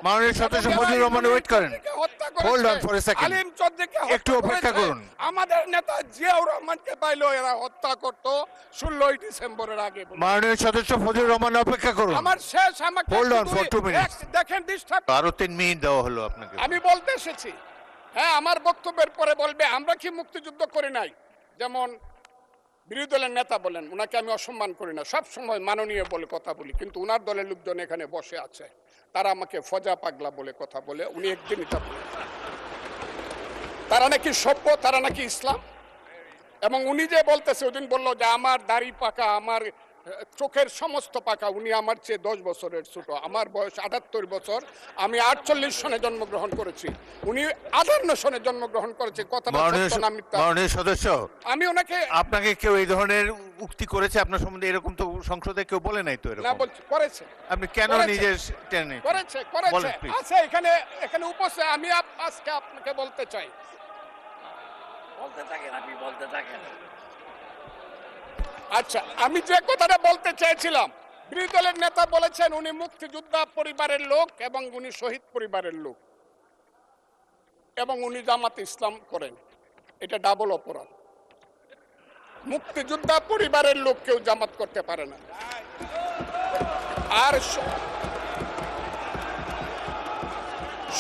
মাননীয় সদস্য ফজলুর রহমান ওয়েট করেন। Hold on for a second, Alim চৌধুরীকে একটু অপেক্ষা করুন। আমাদের নেতা জিয়াউর রহমানকে পাইলো এরা হত্যা করত 16ই ডিসেম্বরের আগে। মাননীয় সদস্য ফজলুর রহমান অপেক্ষা করুন। আমার শেষ, আমাকে হোল্ড অন ফর 2 মিনিটস। দেখেন ডিস্টার্ব। আরো 3 মিনিট দেওয়া হলো আপনাকে। আমি বলতে এসেছি, হ্যাঁ আমার বক্তব্যের পরে বলবে আমরা কি মুক্তিযুদ্ধ করি নাই। যেমন বিরোধী দলের নেতা বলেন, উনাকে আমি অসম্মান করি না, সব সময় মাননীয় বলে কথা বলি, কিন্তু উনার দলের লোকজন এখানে বসে আছে, তারা আমাকে ফজা পাগলা বলে কথা বলে। উনি একদিনই তা বলে তারা নাকি সভ্য, তারা নাকি ইসলাম। এবং উনি যে বলতেছে, ওদিন বললো যে আমার দাড়ি পাকা, আমার চোখের সমস্ত পাকা। উনি আমার চেয়ে 10 বছরের ছোট, আমার বয়স 78 বছর, আমি 48 সনে জন্মগ্রহণ করেছি, উনি 58 সনে জন্মগ্রহণ করেছে। কথাটা সত্য না মিথ্যা? মাননীয় সদস্য, আমি ওনাকে আপনাকে কেউ এই ধরনের উক্তি করেছে আপনার সম্বন্ধে? এরকম তো সংসদে কেউ বলে নাই তো এরকম। না বলছি করেছে, আপনি কেন নিজে টেনে করেছে বলেন প্লিজ। আচ্ছা এখানে উপস্থিত আমি আজকে আপনাকে বলতে চাই। বলতে থাকেন, আপনি বলতে থাকেন। আচ্ছা, আমি যে কথাটা বলতে চেয়েছিলাম, বিরোধী দলের নেতা বলেছেন উনি মুক্তিযোদ্ধা পরিবারের লোক এবং উনি শহীদ পরিবারের লোক এবং উনি জামাত ইসলাম করেন। এটা ডাবল অপরাধ। মুক্তিযোদ্ধা পরিবারের লোক কেউ জামাত করতে পারে না। আর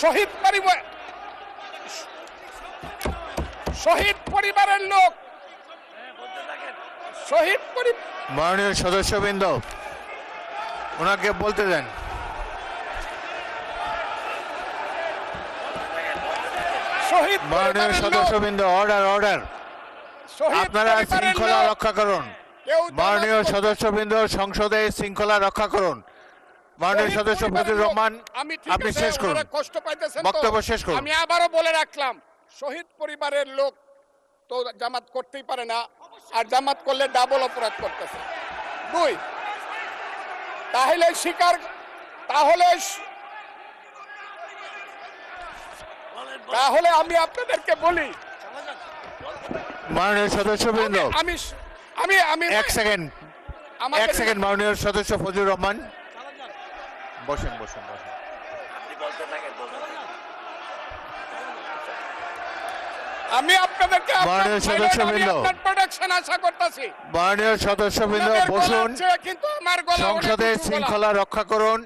শহীদ পরিবারের লোক, শহীদ পরিবার। মাননীয় সদস্যবৃন্দ, ওনাকে বলতে দেন। শহীদ মাননীয় সদস্যবৃন্দ, অর্ডার। আপনারা শৃঙ্খলা রক্ষা করুন। মাননীয় সদস্যবৃন্দ, সংসদে শৃঙ্খলা রক্ষা করুন। মাননীয় সদস্য ফজলুর রহমান, আপনি শেষ করুন, কষ্ট পাইতেছেন, বক্তব্য শেষ করুন। আমি আবারও বলে রাখলাম, শহীদ পরিবারের লোক তো জামাত করতেই পারে না, আর জামাত করলে ডাবল অপরাধ করতেছে। 2, তাহলে আমি আপনাদেরকে বলি, মাননীয় সদস্যবৃন্দ, আমি এক সেকেন্ড। মাননীয় সদস্য ফজলুর রহমান, বসেন। আপনি বলতে থাকেন, বলতে থাকেন। আমি আপনাদেরকে মাননীয় সদস্যবৃন্দ, আপনার প্রোটেকশন আশা করতেছি। মাননীয় সদস্যবৃন্দ, বসুন। কিন্তু আমার গলা সংসদে শৃঙ্খলা রক্ষা করুন।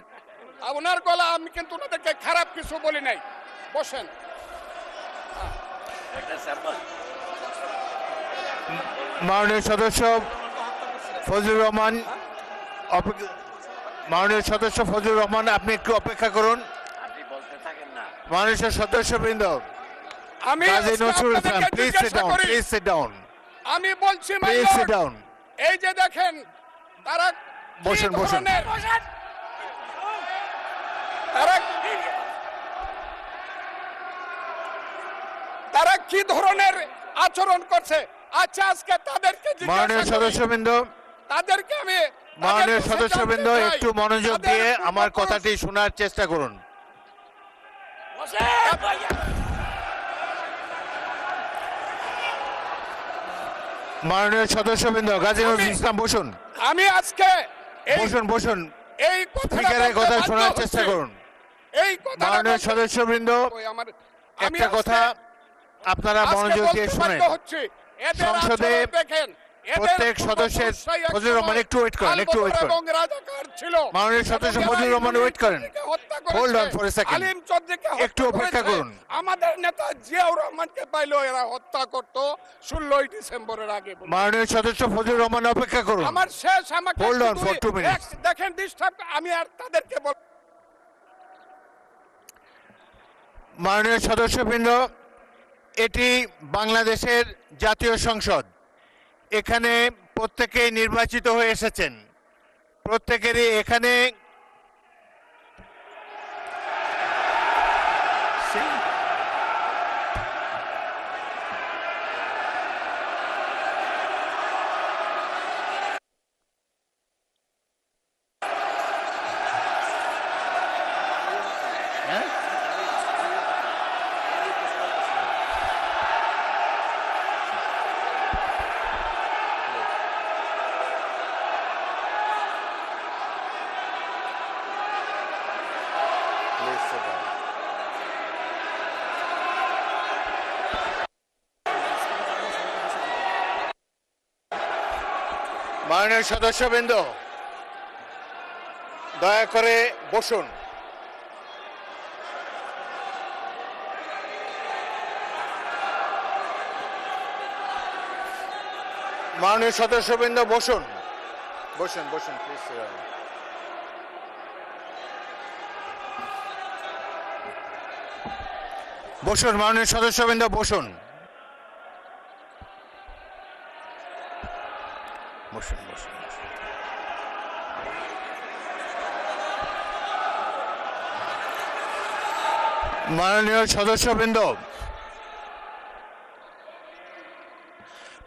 ওনার গলা, আমি কিন্তু ওনাদেরকে খারাপ কিছু বলি নাই। বসেন। একটা স্যাম্পল। মাননীয় সদস্য ফজলুর রহমান, মাননীয় সদস্য ফজলুর রহমান, আপনি একটু অপেক্ষা করুন। আপনি বলতে থাকেন না। মাননীয় সদস্যবৃন্দ, আমি Kazi Nazrul Islam, please sit down. আমি বলছি প্লিজ সিট ডাউন। এই যে দেখেন, তারা বসেন। তারা কি ধরনের আচরণ করছে। আচ্ছা, আজকে তাদেরকে মাননীয় সদস্যবৃন্দ, তাদেরকে আমি মাননীয় সদস্যবৃন্দ, একটু মনোযোগ দিয়ে আমার কথাটি শোনার চেষ্টা করুন। মাননীয় সদস্যবৃন্দ, কাজী নজরুল ইসলাম, বসুন। আমি আজকে বসুন। এই স্পিকারের কথা শোনার চেষ্টা করুন। এই কথা মাননীয় সদস্যবৃন্দ, একটা কথা আপনারা মনোযোগ দিয়ে শুনেন। সংসদে প্রত্যেক সদস্যের, ফজলুর রহমান একটু ওয়েট করেন। মাননীয় সদস্য ফজলুর রহমান ওয়েট করেন। Hold on for a second, একটু অপেক্ষা করুন। আমাদের নেতা জিয়াউর রহমানকে পাইলো এরা হত্যা করত 16ই ডিসেম্বরের আগে। মাননীয় সদস্য ফজলুর রহমান অপেক্ষা করুন। আমার শেষ, আমাকে হোল্ড অন ফর 2 মিনিটস। দেখেন ডিস্টার্ব। আমি আর তাদেরকে মাননীয় সদস্যবৃন্দ, এটি বাংলাদেশের জাতীয় সংসদ। এখানে প্রত্যেকেই নির্বাচিত হয়ে এসেছেন। প্রত্যেকেরই এখানে Please sit down. মাননীয় সদস্যবৃন্দ, দয়া করে বসুন। মাননীয় সদস্যবৃন্দ বসুন, বসুন বসুন প্লিজ। বসুন মাননীয় সদস্যবৃন্দ বসুন, বসুন বসুন। মাননীয় সদস্যবৃন্দ,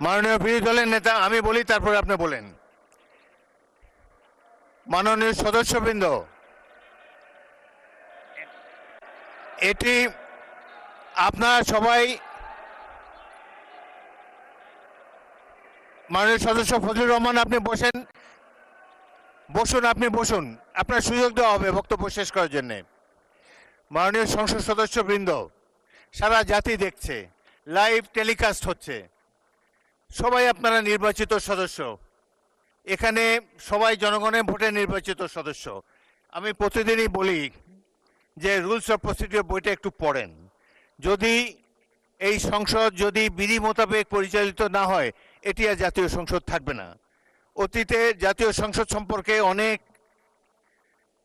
মাননীয় বিরোধী দলের নেতা, আমি বলি তারপরে আপনি বলেন। মাননীয় সদস্যবৃন্দ, এটি আপনারা সবাই, মাননীয় সদস্য ফজলুর রহমান আপনি বসেন, বসুন আপনি বসুন, আপনার সুযোগ দেওয়া হবে বক্তব্য শেষ করার জন্যে। মাননীয় সংসদ সদস্যবৃন্দ, সারা জাতি দেখছে, লাইভ টেলিকাস্ট হচ্ছে, সবাই আপনারা নির্বাচিত সদস্য, এখানে সবাই জনগণের ভোটে নির্বাচিত সদস্য। আমি প্রতিদিনই বলি যে রুলস অফ প্রসিডিওর বইটা একটু পড়েন। যদি এই সংসদ যদি বিধি মোতাবেক পরিচালিত না হয়, এটি আর জাতীয় সংসদ থাকবে না। অতীতে জাতীয় সংসদ সম্পর্কে অনেক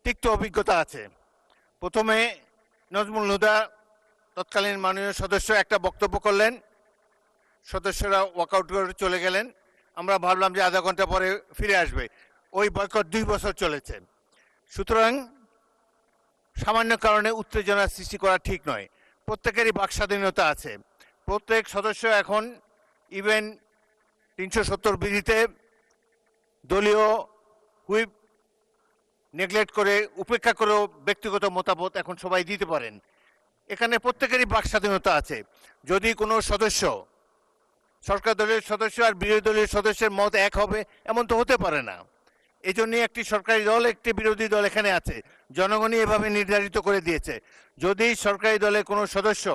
তিক্ত অভিজ্ঞতা আছে। প্রথমে নজমুল হুদা তৎকালীন মাননীয় সদস্য একটা বক্তব্য করলেন, সদস্যরা ওয়াকআউট করে চলে গেলেন, আমরা ভাবলাম যে আধা ঘন্টা পরে ফিরে আসবে। ওই বয়কট 2 বছর চলেছে। সুতরাং সামান্য কারণে উত্তেজনা সৃষ্টি করা ঠিক নয়। প্রত্যেকেরই বাক স্বাধীনতা আছে। প্রত্যেক সদস্য এখন ইভেন 370 বিধিতে দলীয় হুইপ নেগলেক্ট করে, উপেক্ষা করেও ব্যক্তিগত মতামত এখন সবাই দিতে পারেন। এখানে প্রত্যেকেরই বাক স্বাধীনতা আছে। যদি কোনো সদস্য, সরকার দলের সদস্য আর বিরোধী দলের সদস্যের মত এক হবে, এমন তো হতে পারে না। এই জন্যই একটি সরকারি দল, একটি বিরোধী দল এখানে আছে, জনগণই এভাবে নির্ধারিত করে দিয়েছে। যদি সরকারি দলের কোনো সদস্য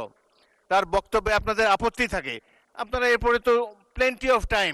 তার বক্তব্যে আপনাদের আপত্তি থাকে, আপনারা এরপরে তো প্লেন্টি অফ টাইম